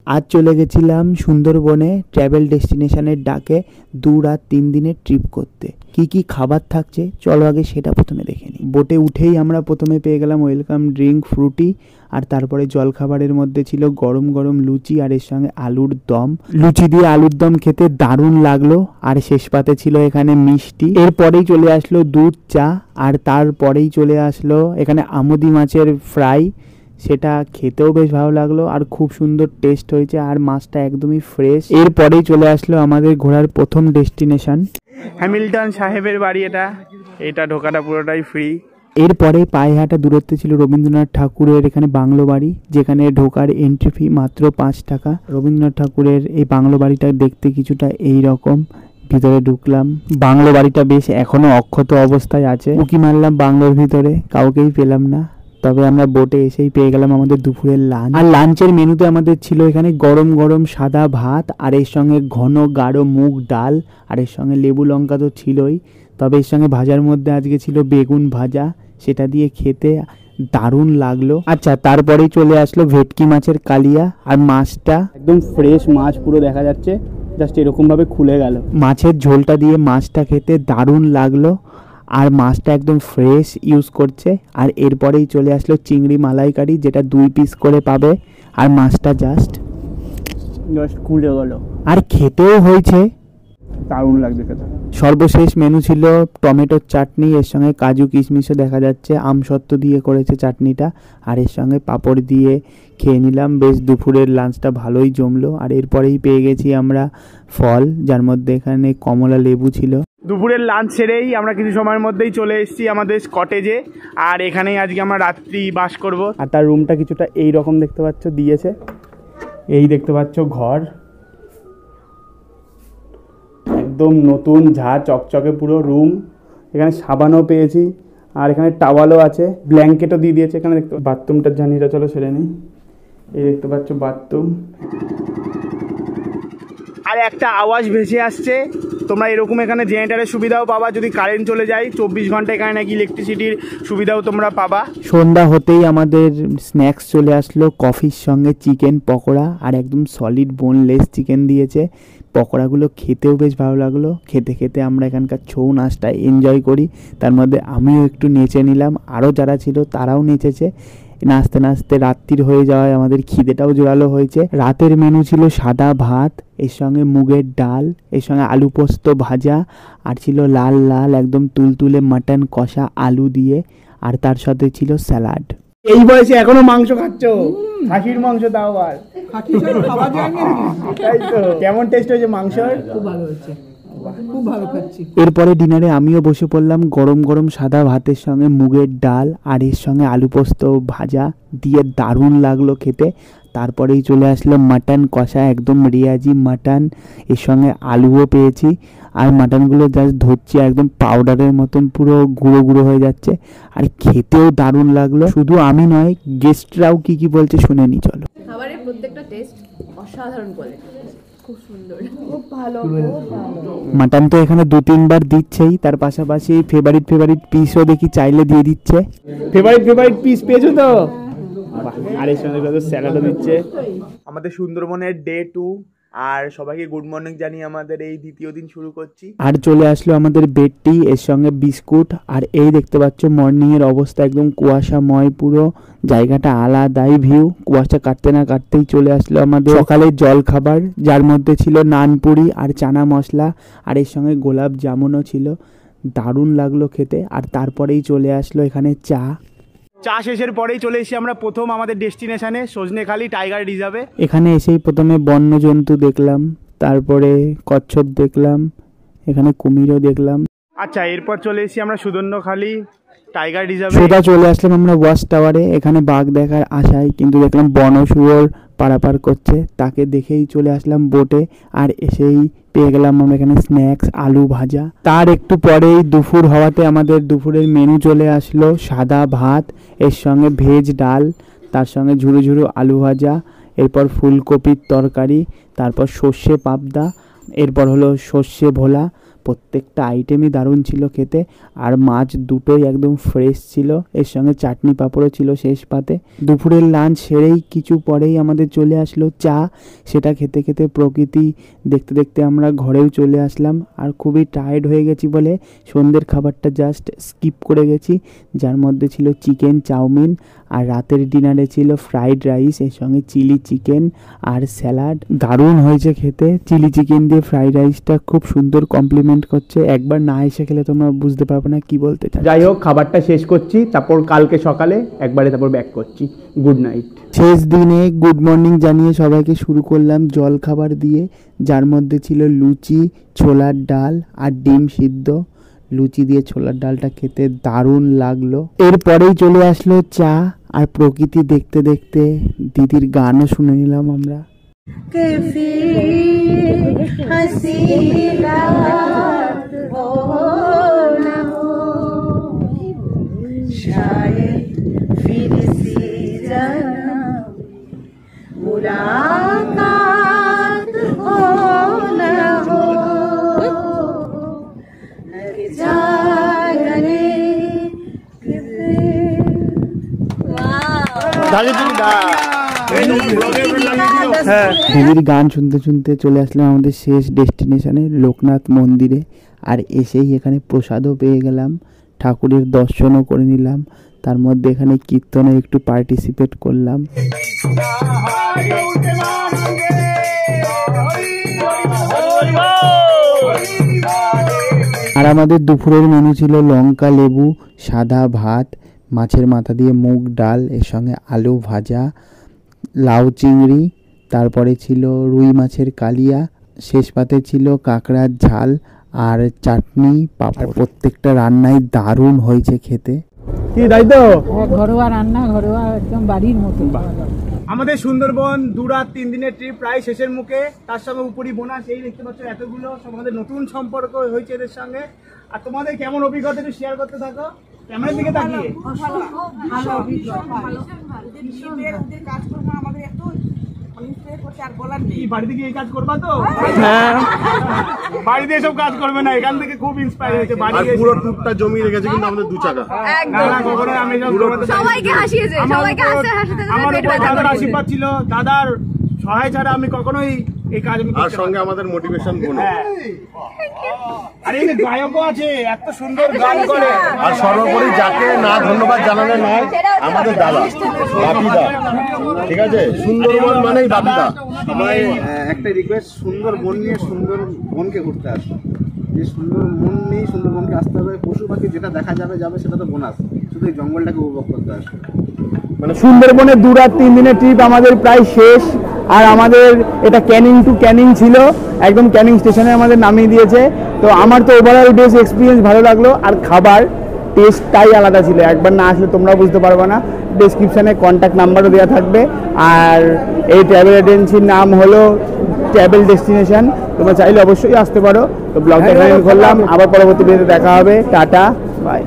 আজ চলে গেছিলাম সুন্দরবনে ট্রাভেল ডেস্টিনেশনের ডাকে 2 রাত 3 দিনের ট্রিপ করতে। কি কি খাবার থাকছে চলো আগে সেটা প্রথমে দেখে নিই। বোটে উঠেই আমরা প্রথমে পেয়ে গেলাম ওয়েলকাম ড্রিঙ্ক ফ্রুটি, আর তারপরে জলখাবারের মধ্যে ছিল গরম গরম লুচি আর এর সঙ্গে আলুর দম। লুচি দিয়ে আলুর দম খেতে দারুণ লাগলো। আর শেষ পাতে ছিল এখানে মিষ্টি। এরপরেই চলে আসলো দুধ চা, আর তারপরেই চলে আসলো এখানে আমুদি মাছের ফ্রাই। সেটা খেতেও বেশ ভালো লাগলো আর খুব সুন্দর টেস্ট হয়েছে, আর মাছটা একদমই ফ্রেশ। এরপরেই চলে আসলো আমাদের ঘোরার প্রথম ডেস্টিনেশন হ্যামিল্টন সাহেবের বাড়ি। এটা ঢোকাটা পুরোটাই ফ্রি। এরপরে পায়ে হাঁটা দূরত্বে ছিল রবীন্দ্রনাথ ঠাকুরের এখানে বাংলো বাড়ি, যেখানে ঢোকার এন্ট্রি ফি মাত্র 5 টাকা। রবীন্দ্রনাথ ঠাকুরের এই বাংলো বাড়িটা দেখতে কিছুটা এই রকম। ভিতরে ঢুকলাম, বাংলো বাড়িটা বেশ এখনো অক্ষত অবস্থায় আছে। উঁকি মারলাম বাংলোর ভিতরে, কাউকেই পেলাম না। তবে আমরা বোটে এসেই পেয়ে গেলাম আমাদের দুপুরের লাঞ্চ। আর লাঞ্চের মেনুতে আমাদের ছিল এখানে গরম গরম সাদা ভাত, আর এর সঙ্গে ঘন গাঢ় মুগ ডাল, আর এর সঙ্গে লেবু লঙ্কা তো ছিলই। তবে এর সঙ্গে ভাজার মধ্যে আজকে ছিল বেগুন ভাজা, সেটা দিয়ে খেতে দারুণ লাগলো। আচ্ছা, তারপরেই চলে আসলো ভেটকি মাছের কালিয়া, আর মাছটা একদম ফ্রেশ মাছ পুরো দেখা যাচ্ছে, জাস্ট এরকম ভাবে খুলে গেল। মাছের ঝোলটা দিয়ে মাছটা খেতে দারুণ লাগলো, আর মাছটা একদম ফ্রেশ ইউজ করছে। আর এরপরেই চলে আসলো চিংড়ি মালাইকারি, যেটা 2 পিস করে পাবে, আর মাছটা জাস্ট খুলে গেল। আর খেতেও হয়েছে দারুণ লাগছে খেতে। সর্বশেষ মেনু ছিল টমেটোর চাটনি, এর সঙ্গে কাজু কিশমিশও দেখা যাচ্ছে, আমসত্ত্ব দিয়ে করেছে চাটনিটা, আর এর সঙ্গে পাঁপড় দিয়ে খেয়ে নিলাম। বেশ দুপুরের লাঞ্চটা ভালোই জমলো। আর এরপরেই পেয়ে গেছি আমরা ফল, যার মধ্যে এখানে কমলা লেবু ছিল। দুপুরের লাঞ্চ সেরেই আমরা কিছু সময়ের মধ্যেই চলে এসেছি আমাদের কটেজে, আর এখানেই আজকে আমরা রাত্রি বাস করব। আর তার রুমটা কিছুটা এই রকম দেখতে পাচ্ছ দিয়েছে। এই দেখতে পাচ্ছ ঘর একদম নতুন ঝা চকচকে পুরো রুম। এখানে সাবানও পেয়েছি, আর এখানে টাওয়ালও আছে, ব্ল্যাঙ্কেটও দিয়ে দিয়েছে। এখানে দেখতে বাথরুমটার জানিটা চলো সেরে নিই। এই দেখতে পাচ্ছ বাথরুম। আর একটা আওয়াজ ভেসে আসছে, তোমরা এরকম এখানে জেনারেটারের সুবিধাও পাবা যদি কারেন্ট চলে যায়। 24 ঘন্টা এখানে নাকি ইলেকট্রিসিটির সুবিধাও তোমরা পাবা। সন্ধ্যা হতেই আমাদের স্ন্যাক্স চলে আসলো, কফির সঙ্গে চিকেন পকোড়া, আর একদম সলিড বোনলেস চিকেন দিয়েছে। পকোড়াগুলো খেতেও বেশ ভালো লাগলো। খেতে খেতে আমরা এখানকার ছৌ নাচটা এনজয় করি, তার মধ্যে আমিও একটু নেচে নিলাম, আরও যারা ছিল তারাও নেচেছে। নাচতে নাচতে রাত্রির হয়ে যাওয়ায় আমাদের খিদেটাও জোরালো হয়েছে। রাতের মেনু ছিল সাদা ভাত, এর সঙ্গে মুগের ডাল, এর সঙ্গে আলু পোস্ত ভাজা, আর ছিল লাল লাল একদম তুলতুলে মাটন কষা আলু দিয়ে, আর তার সাথে ছিল স্যালাড। এই বয়সে এখনো মাংস খাচ্ছ? খাসির মাংস দাও। আর তাই তো, কেমন টেস্ট হয়েছে মাংসর? খুব ভালো হয়েছে, খুব ভালো খাচ্ছি। এরপরে ডিনারে আমিও বসে পড়লাম গরম গরম সাদা ভাতের সঙ্গে মুগের ডাল, আর এর সঙ্গে আলু পোস্ত ভাজা দিয়ে দারুণ লাগলো খেতে। তারপরেই চলে আসলো মাটন কষা, একদম রিয়াজি মাটন, এর সঙ্গে আলুও পেয়েছি। আর মাটনগুলো জাস্ট ধরছি একদম পাউডারের মতন পুরো গুঁড়ো গুঁড়ো হয়ে যাচ্ছে, আর খেতেও দারুণ লাগলো। শুধু আমি নয়, গেস্টরাও কি কি বলছে শুনে নি চলো। খাবারের প্রত্যেকটা টেস্ট অসাধারণ কোয়ালিটি, খুব সুন্দর, খুব ভালো। মাটন তো এখানে 2-3 বার দিচ্ছেই, তার পাশাপাশি ফেভারিট পিসও দেখি চাইলে দিয়ে দিচ্ছে। ফেভারিট পিস পেয়েছো তো? আর এর সঙ্গে স্যালাডও দিচ্ছে। আমাদের সুন্দরবনের ডে 2, আর সবাইকে গুড মর্নিং জানিয়ে আমাদের এই দ্বিতীয় দিন শুরু করছি। আর চলে আসলো আমাদের বেড টি, এর সঙ্গে বিস্কুট। আর এই দেখতে পাচ্ছ মর্নিং এর অবস্থা একদম কুয়াশাময়, পুরো জায়গাটা আলাদাই ভিউ। কুয়াশা কাটতে না কাটতেই চলে আসলো আমাদের সকালের জল খাবার, যার মধ্যে ছিল নানপুরি আর চানা মশলা, আর এর সঙ্গে গোলাপ জামুনও ছিল। দারুণ লাগলো খেতে। আর তারপরেই চলে আসলো এখানে চা শেষের পরেই চলে এসেছি আমরা প্রথম আমাদের ডেস্টিনেশনে সজনেখালি টাইগার রিজার্ভে। এখানে এসেই প্রথমে বন্যজন্তু দেখলাম, তারপরে কচ্ছপ দেখলাম, এখানে কুমিরও দেখলাম। আচ্ছা, এরপর চলে এসেছি আমরা সুদর্ণখালি টাইগার রিজার্ভে। সেটা চলে আসলাম আমরা ওয়াচ টাওয়ারে, এখানে বাঘ দেখার আশায়, কিন্তু দেখলাম বনশুয়োর পারাপার করছে, তাকে দেখেই চলে আসলাম বোটে। আর এসেই পেয়ে গেলাম আমরা এখানে স্ন্যাক্স আলু ভাজা। তার একটু পরেই দুপুর হওয়াতে আমাদের দুপুরের মেনু চলে আসলো সাদা ভাত, এর সঙ্গে ভেজ ডাল, তার সঙ্গে ঝুরু ঝুরু আলু ভাজা, এরপর ফুলকপির তরকারি, তারপর সর্ষে পাবদা, এরপর হলো সর্ষে ভোলা, প্রত্যেকটা আইটেমই দারুণ ছিল খেতে, আর মাছ দুটোই একদম ফ্রেশ ছিল, এর সঙ্গে চাটনি পাঁপড়ও ছিল শেষ পাতে। দুপুরের লাঞ্চ সেরেই কিছু পরেই আমাদের চলে আসলো চা, সেটা খেতে খেতে প্রকৃতি দেখতে দেখতে আমরা ঘরেও চলে আসলাম। আর খুবই টায়ার্ড হয়ে গেছি বলে সন্ধ্যের খাবারটা জাস্ট স্কিপ করে গেছি, যার মধ্যে ছিল চিকেন চাউমিন, আর রাতের ডিনারে ছিল ফ্রাইড রাইস, এর সঙ্গে চিলি চিকেন আর স্যালাড। দারুণ হয়েছে খেতে, চিলি চিকেন দিয়ে ফ্রাইড রাইসটা খুব সুন্দর কমপ্লিমেন্ট করছে, একবার না এসে খেলে তোমরা বুঝতে পারবে না কি বলতে চাই। যাই হোক, খাবারটা শেষ করছি, তারপর কালকে সকালে একবারে তারপর ব্যাক করছি। Good night. শেষ দিনে গুড মর্নিং জানিয়ে সবাইকে শুরু করলাম জল খাবার দিয়ে, যার মধ্যে ছিল লুচি, ছোলার ডাল আর ডিম সিদ্ধ। লুচি দিয়ে ছোলার ডালটা খেতে দারুণ লাগলো। এরপরেই চলে আসলো চা, আর প্রকৃতি দেখতে দেখতে দিদির গানও শুনে নিলাম আমরা। দিদির গান শুনতে শুনতে চলে আসলাম আমাদের শেষ ডেস্টিনেশনে লোকনাথ মন্দিরে, আর এসেই এখানে প্রসাদও পেয়ে গেলাম, ঠাকুরের দর্শনও করে নিলাম, তার মধ্যে এখানে কীর্তনে একটু পার্টিসিপেট করলাম। আর আমাদের দুপুরের মেনু ছিল লঙ্কা লেবু, সাদা ভাত, মাছের মাথা দিয়ে মুগ ডাল, এর সঙ্গে আলু ভাজা, লাউ চিংড়ি, তারপরে ছিল রুই মাছের কালিয়া, শেষ পাতে ছিল কাঁকড়ার ঝাল আর চাটনি পাঁপড়। প্রত্যেকটা রান্নাই দারুণ হয়েছে খেতে। কি তাই তো, ঘরোয়া রান্না, ঘরোয়া একদম বাড়ির মতো। আমাদের সুন্দরবন 2 রাত 3 দিনের ট্রিপ প্রায় শেষের মুখে, তার সঙ্গে উপরি বোনাস এই দেখতে পাচ্ছ এতগুলো, আমাদের নতুন সম্পর্ক হয়েছে এদের সঙ্গে। আর তোমাদের কেমন অভিজ্ঞতা একটু শেয়ার করতে থাকো ক্যামেরার দিকে তাকিয়ে। বাড়িতে গিয়ে এই কাজ করবা তো? হ্যাঁ, বাড়িতে এসব কাজ করবে না, এখান থেকে খুব ইন্সপায়ার হয়েছে। পুরো টুকটা জমি রেখেছে কিন্তু আমাদের 2 চাকা। সবাইকে হাসিয়েছে, সবাইকে হাসতে আমার উপর দাদার আশীর্বাদ ছিল, দাদার সহায় ছাড়া আমি কখনোই এই কাজ আর সঙ্গে আমাদের মোটিভেশন বোন। আরে এই গায়কও আছে, এত সুন্দর গান করে। আর সর্বোপরি যাকে না ধন্যবাদ জানানো নয়, আমাদের দাদা বাপিদা, ঠিক আছে? সুন্দরবন মানেই বাপিদা। সবাই একটা রিকোয়েস্ট, সুন্দরবন নিয়ে সুন্দরবনকে ঘুরতে আসবে। যে সুন্দরবন নেই, সুন্দরবনকে আসতে হবে। পশু পাখি যেটা দেখা যাবে সেটা তো বোনাস, শুধু এই জঙ্গলটাকে উপভোগ করতে আসবে। মানে সুন্দরবনে 2 রাত 3 দিনের ট্রিপ আমাদের প্রায় শেষ। আর আমাদের এটা ক্যানিং টু ক্যানিং ছিল, একদম ক্যানিং স্টেশনে আমাদের নামিয়ে দিয়েছে। তো আমার তো ওভারঅল বেশ এক্সপিরিয়েন্স ভালো লাগলো, আর খাবার টেস্টটাই আলাদা ছিল, একবার না আসলে তোমরা বুঝতে পারবে না। ডেসক্রিপশানে কন্ট্যাক্ট নাম্বারও দেওয়া থাকবে। আর এই ট্রাভেল এজেন্সির নাম হলো ট্রাভেল ডেস্টিনেশন, তোমরা চাইলে অবশ্যই আসতে পারো। তো ব্লগটা এখানে করলাম, আবার পরবর্তী ভিডিওতে দেখা হবে। Tata, by.